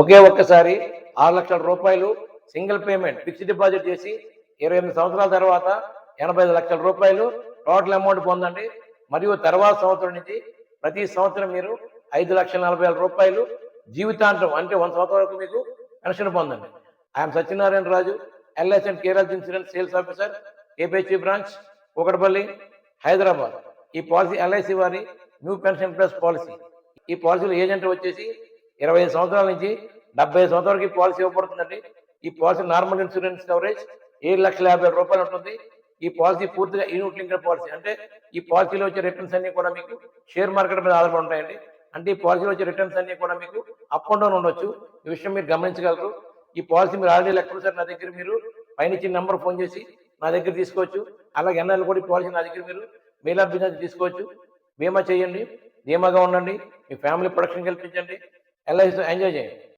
ఒకే ఒక్కసారి 6 లక్షల రూపాయలు సింగిల్ పేమెంట్ ఫిక్స్డ్ డిపాజిట్ చేసి 28 సంవత్సరాల తర్వాత 85 లక్షల రూపాయలు టోటల్ అమౌంట్ పొందండి. మరియు తర్వాత సంవత్సరం నుంచి ప్రతి సంవత్సరం మీరు 5,40,000 రూపాయలు జీవితాంతం అంటే 100 సంవత్సరాల వరకు మీకు పెన్షన్ పొందండి. I'm Satyanarayana Raju, LIC and care health insurance sales officer, KPHB branch, Kukatpally, Hyderabad. ఈ పాలసీ ఎల్ఐసి వారి న్యూ పెన్షన్ ప్లస్ పాలసీ. ఈ పాలసీలో ఏజెంట్ వచ్చేసి 25 సంవత్సరాల నుంచి 70 సంవత్సరాల వరకు ఈ పాలసీ ఇవ్వబడుతుందండి. ఈ పాలసీ నార్మల్ ఇన్సూరెన్స్ కవరేజ్ 7,50,000 రూపాయలు ఉంటుంది. ఈ పాలసీ పూర్తిగా యూనిట్ లింక్డ్ పాలసీ. అంటే ఈ పాలసీలో వచ్చే రిటర్న్స్ అన్ని కూడా మీకు షేర్ మార్కెట్ మీద ఆధారపడి ఉంటాయండి. అంటే ఈ పాలసీలో వచ్చే రిటర్న్స్ అన్ని కూడా మీకు అప్ అండ్ డౌన్ ఉండొచ్చు. ఈ విషయం మీరు గమనించగలరు. ఈ పాలసీ మీరు ఆల్రెడీ లెక్కలు నా దగ్గర మీరు పైన ఇచ్చిన నెంబర్ ఫోన్ చేసి నా దగ్గర తీసుకోవచ్చు. అలాగే ఎన్ఐలు కూడా ఈ పాలసీ నా దగ్గర మీరు మెయిల్ ఆఫ్ బిజినెస్ తీసుకోవచ్చు. బీమా చేయండి, ధీమాగా ఉండండి, మీ ఫ్యామిలీ ప్రొటెక్షన్ కల్పించండి, ఎల్ఐసితో ఎంజాయ్ చేయండి.